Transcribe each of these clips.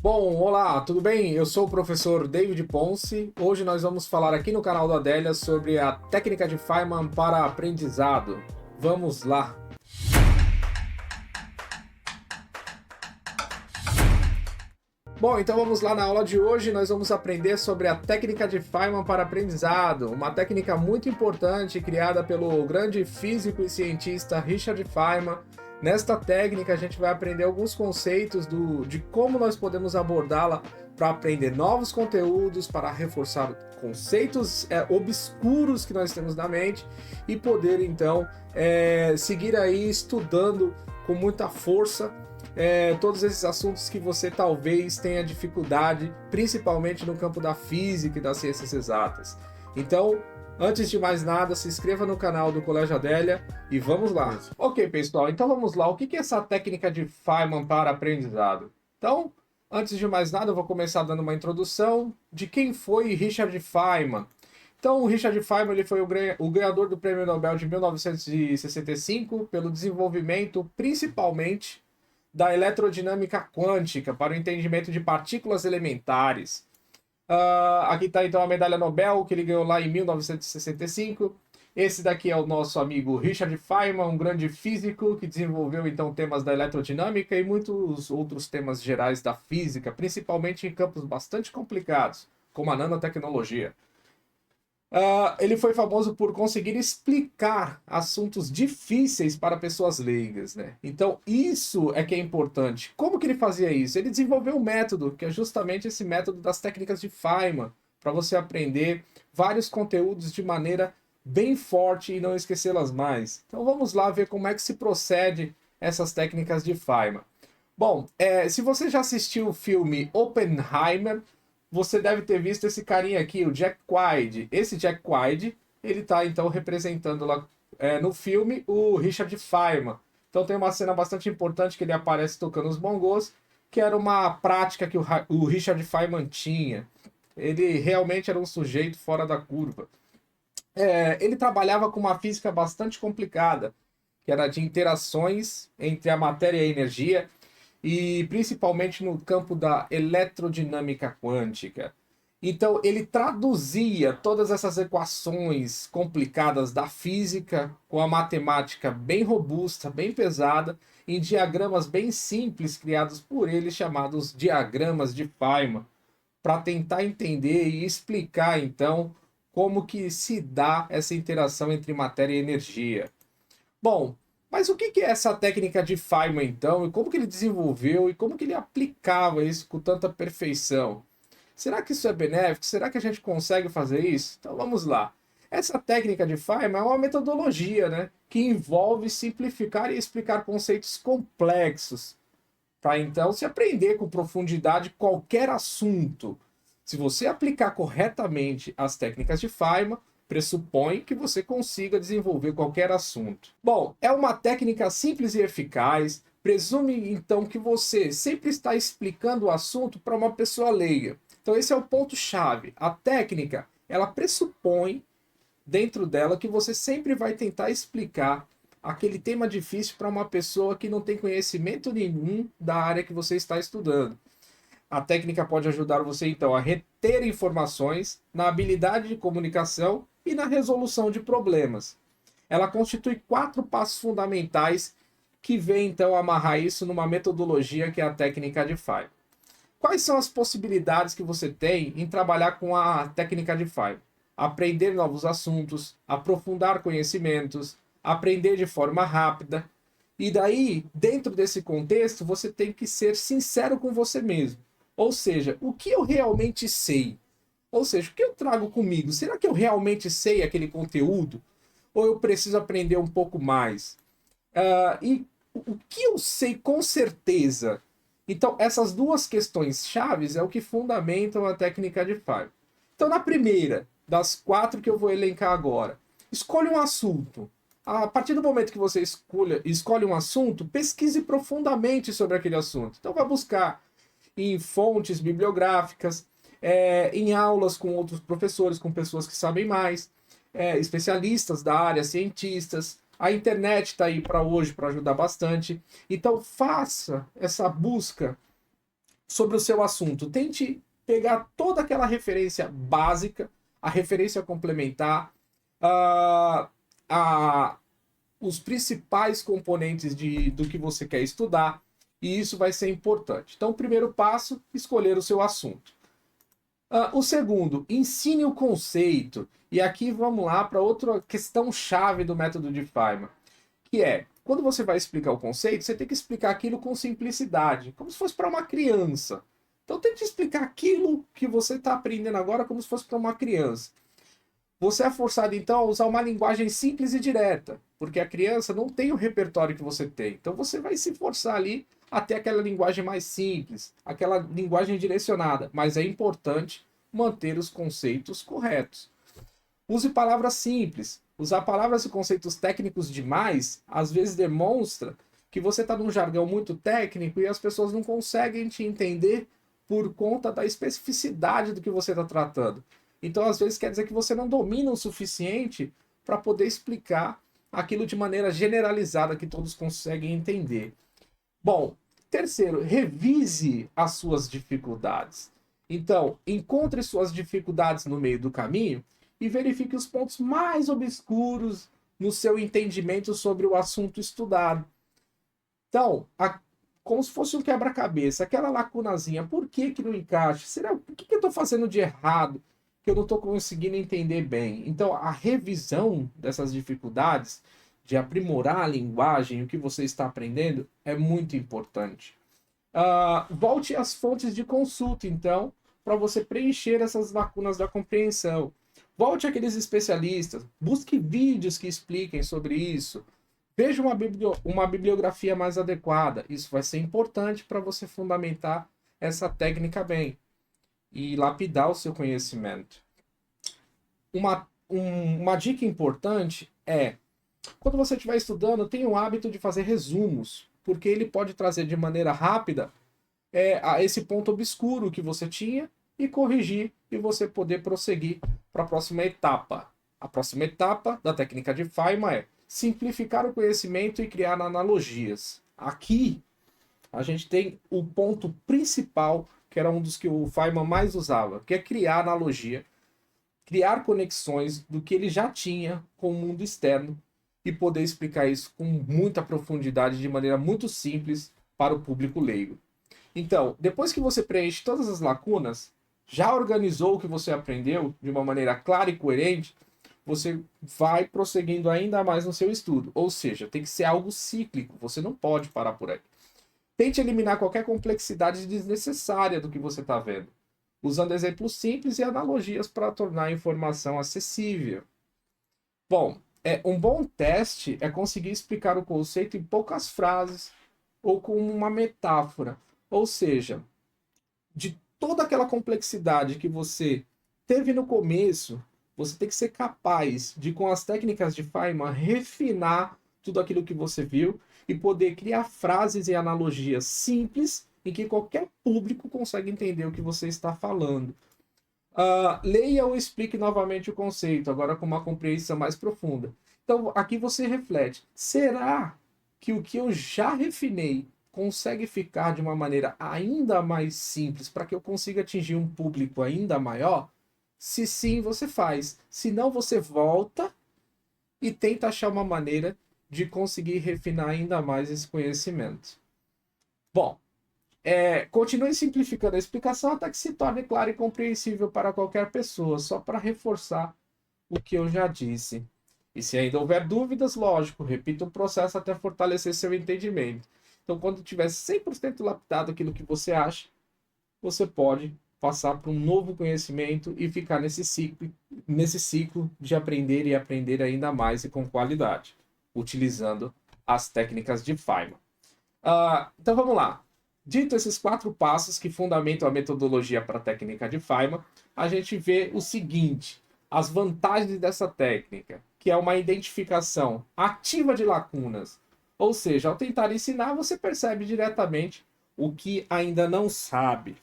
Bom, olá, tudo bem? Eu sou o professor David Ponce. Hoje nós vamos falar aqui no canal da Adélia sobre a técnica de Feynman para aprendizado. Vamos lá! Bom, então vamos lá na aula de hoje. Nós vamos aprender sobre a técnica de Feynman para aprendizado, uma técnica muito importante criada pelo grande físico e cientista Richard Feynman. Nesta técnica, a gente vai aprender alguns conceitos de como nós podemos abordá-la para aprender novos conteúdos, para reforçar conceitos obscuros que nós temos na mente e poder então seguir aí estudando com muita força todos esses assuntos que você talvez tenha dificuldade, principalmente no campo da física e das ciências exatas. Então, antes de mais nada, se inscreva no canal do Colégio Adélia e vamos lá. Ok, pessoal, então vamos lá. O que é essa técnica de Feynman para aprendizado? Então, antes de mais nada, eu vou começar dando uma introdução de quem foi Richard Feynman. Então, o Richard Feynman ele foi o ganhador do Prêmio Nobel de 1965 pelo desenvolvimento, principalmente, da eletrodinâmica quântica para o entendimento de partículas elementares. Aqui está então a medalha Nobel que ele ganhou lá em 1965. Esse daqui é o nosso amigo Richard Feynman, um grande físico que desenvolveu então temas da eletrodinâmica e muitos outros temas gerais da física, principalmente em campos bastante complicados, como a nanotecnologia. Ele foi famoso por conseguir explicar assuntos difíceis para pessoas leigas, né? Então, isso é que é importante. Como que ele fazia isso? Ele desenvolveu um método, que é justamente esse método das técnicas de Feynman, para você aprender vários conteúdos de maneira bem forte e não esquecê-las mais. Então, vamos lá ver como é que se procede essas técnicas de Feynman. Bom, se você já assistiu o filme Oppenheimer, você deve ter visto esse carinha aqui, o Jack Quaid. Esse Jack Quaid, ele tá então representando lá no filme o Richard Feynman. Então tem uma cena bastante importante que ele aparece tocando os bongos, que era uma prática que o Richard Feynman tinha. Ele realmente era um sujeito fora da curva. Ele trabalhava com uma física bastante complicada, que era de interações entre a matéria e a energia, e principalmente no campo da eletrodinâmica quântica. Então, ele traduzia todas essas equações complicadas da física com a matemática bem robusta, bem pesada, em diagramas bem simples criados por ele, chamados diagramas de Feynman, para tentar entender e explicar, então, como que se dá essa interação entre matéria e energia. Bom, mas o que é essa técnica de Feynman então? E como que ele desenvolveu e como que ele aplicava isso com tanta perfeição? Será que isso é benéfico? Será que a gente consegue fazer isso? Então vamos lá. Essa técnica de Feynman é uma metodologia, né, que envolve simplificar e explicar conceitos complexos para então se aprender com profundidade qualquer assunto. Se você aplicar corretamente as técnicas de Feynman, pressupõe que você consiga desenvolver qualquer assunto. Bom, é uma técnica simples e eficaz, presume então que você sempre está explicando o assunto para uma pessoa leiga. Então esse é o ponto-chave. A técnica, ela pressupõe dentro dela que você sempre vai tentar explicar aquele tema difícil para uma pessoa que não tem conhecimento nenhum da área que você está estudando. A técnica pode ajudar você então a reter informações, na habilidade de comunicação e na resolução de problemas. Ela constitui 4 passos fundamentais que vem então amarrar isso numa metodologia que é a técnica de Feynman. Quais são as possibilidades que você tem em trabalhar com a técnica de Feynman? Aprender novos assuntos, aprofundar conhecimentos, aprender de forma rápida. E daí, dentro desse contexto, você tem que ser sincero com você mesmo. Ou seja, o que eu realmente sei? Ou seja, o que eu trago comigo? Será que eu realmente sei aquele conteúdo? Ou eu preciso aprender um pouco mais? E o que eu sei com certeza? Então, essas duas questões chaves é o que fundamentam a técnica de Feynman. Então, na primeira das 4 que eu vou elencar agora, escolha um assunto. A partir do momento que você escolhe um assunto, pesquise profundamente sobre aquele assunto. Então, vai buscar em fontes bibliográficas, em aulas com outros professores, com pessoas que sabem mais, especialistas da área, cientistas. A internet está aí para hoje para ajudar bastante. Então faça essa busca sobre o seu assunto. Tente pegar toda aquela referência básica, a referência complementar, a, a, os principais componentes do que você quer estudar, e isso vai ser importante. Então, o primeiro passo, escolher o seu assunto. O segundo, ensine o conceito. E aqui vamos lá para outra questão chave do método de Feynman, que é, quando você vai explicar o conceito, você tem que explicar aquilo com simplicidade, como se fosse para uma criança. Então tente explicar aquilo que você está aprendendo agora como se fosse para uma criança. Você é forçado, então, a usar uma linguagem simples e direta, porque a criança não tem o repertório que você tem. Então você vai se forçar ali a ter aquela linguagem mais simples, aquela linguagem direcionada, mas é importante manter os conceitos corretos. Use palavras simples. Usar palavras e conceitos técnicos demais, às vezes demonstra que você está num jargão muito técnico e as pessoas não conseguem te entender por conta da especificidade do que você está tratando. Então, às vezes, quer dizer que você não domina o suficiente para poder explicar aquilo de maneira generalizada que todos conseguem entender. Bom, terceiro, revise as suas dificuldades. Então, encontre suas dificuldades no meio do caminho e verifique os pontos mais obscuros no seu entendimento sobre o assunto estudado. Então, como se fosse um quebra-cabeça, aquela lacunazinha, por que que não encaixa? Será, o que que eu estou fazendo de errado que eu não estou conseguindo entender bem? Então, a revisão dessas dificuldades, de aprimorar a linguagem, o que você está aprendendo, é muito importante. Volte às fontes de consulta, então, para você preencher essas lacunas da compreensão. Volte àqueles especialistas, busque vídeos que expliquem sobre isso, veja uma bibliografia mais adequada. Isso vai ser importante para você fundamentar essa técnica bem e lapidar o seu conhecimento. Uma dica importante é, quando você estiver estudando, tenha o hábito de fazer resumos, porque ele pode trazer de maneira rápida a esse ponto obscuro que você tinha e corrigir e você poder prosseguir para a próxima etapa. A próxima etapa da técnica de Feynman é simplificar o conhecimento e criar analogias. Aqui a gente tem o ponto principal, que era um dos que o Feynman mais usava, que é criar analogia, criar conexões do que ele já tinha com o mundo externo e poder explicar isso com muita profundidade, de maneira muito simples para o público leigo. Então, depois que você preenche todas as lacunas, já organizou o que você aprendeu de uma maneira clara e coerente, você vai prosseguindo ainda mais no seu estudo. Ou seja, tem que ser algo cíclico, você não pode parar por aí. Tente eliminar qualquer complexidade desnecessária do que você está vendo, usando exemplos simples e analogias para tornar a informação acessível. Bom, um bom teste é conseguir explicar o conceito em poucas frases ou com uma metáfora. Ou seja, de toda aquela complexidade que você teve no começo, você tem que ser capaz de, com as técnicas de Feynman, refinar tudo aquilo que você viu e poder criar frases e analogias simples em que qualquer público consegue entender o que você está falando. Leia ou explique novamente o conceito, agora com uma compreensão mais profunda. Então, aqui você reflete: será que o que eu já refinei consegue ficar de uma maneira ainda mais simples para que eu consiga atingir um público ainda maior? Se sim, você faz. Se não, você volta e tenta achar uma maneira de conseguir refinar ainda mais esse conhecimento. Bom, continue simplificando a explicação até que se torne claro e compreensível para qualquer pessoa, só para reforçar o que eu já disse. E se ainda houver dúvidas, lógico, repita o processo até fortalecer seu entendimento. Então, quando tiver 100% lapidado aquilo que você acha, você pode passar para um novo conhecimento e ficar nesse ciclo de aprender e aprender ainda mais e com qualidade, utilizando as técnicas de Feynman. Então, vamos lá. Dito esses 4 passos que fundamentam a metodologia para a técnica de Feynman, a gente vê o seguinte: as vantagens dessa técnica, que é uma identificação ativa de lacunas. Ou seja, ao tentar ensinar, você percebe diretamente o que ainda não sabe.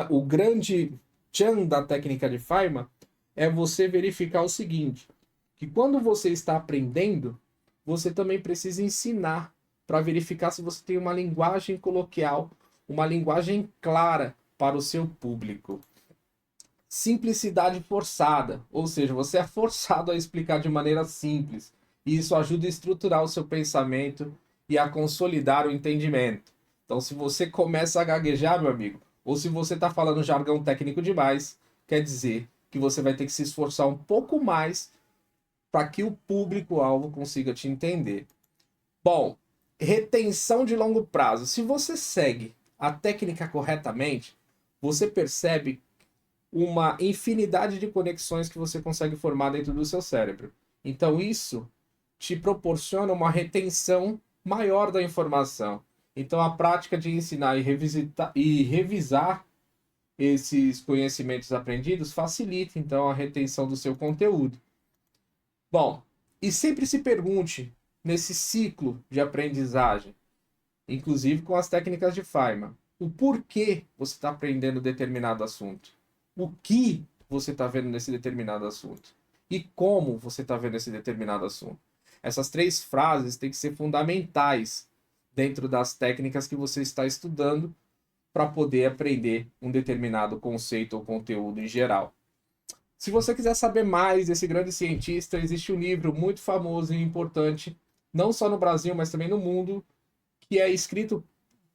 O grande tchan da técnica de Feynman é você verificar o seguinte, que quando você está aprendendo, você também precisa ensinar para verificar se você tem uma linguagem coloquial uma linguagem clara para o seu público. Simplicidade forçada, ou seja, você é forçado a explicar de maneira simples, e isso ajuda a estruturar o seu pensamento e a consolidar o entendimento. Então, se você começa a gaguejar, meu amigo, ou se você está falando jargão técnico demais, quer dizer que você vai ter que se esforçar um pouco mais para que o público-alvo consiga te entender. Bom, retenção de longo prazo. Se você segue a técnica corretamente, você percebe uma infinidade de conexões que você consegue formar dentro do seu cérebro. Então isso te proporciona uma retenção maior da informação. Então a prática de ensinar e revisar esses conhecimentos aprendidos facilita então a retenção do seu conteúdo. Bom, e sempre se pergunte nesse ciclo de aprendizagem, inclusive com as técnicas de Feynman, o porquê você está aprendendo determinado assunto. O que você está vendo nesse determinado assunto e como você está vendo esse determinado assunto. Essas 3 frases têm que ser fundamentais dentro das técnicas que você está estudando para poder aprender um determinado conceito ou conteúdo em geral. Se você quiser saber mais desse grande cientista, existe um livro muito famoso e importante, não só no Brasil, mas também no mundo, que é escrito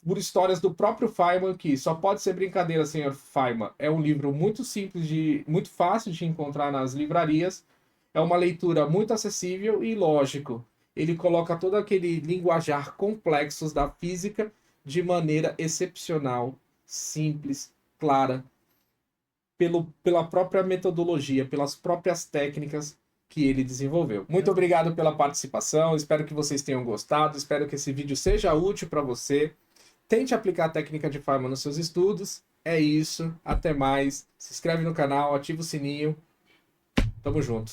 por histórias do próprio Feynman, que só pode ser brincadeira, senhor Feynman. É um livro muito simples, muito fácil de encontrar nas livrarias. É uma leitura muito acessível e, lógico, ele coloca todo aquele linguajar complexos da física de maneira excepcional, simples, clara, pela própria metodologia, pelas próprias técnicas que ele desenvolveu. Muito obrigado pela participação, espero que vocês tenham gostado, espero que esse vídeo seja útil para você. Tente aplicar a técnica de Feynman nos seus estudos. É isso, até mais. Se inscreve no canal, ativa o sininho. Tamo junto.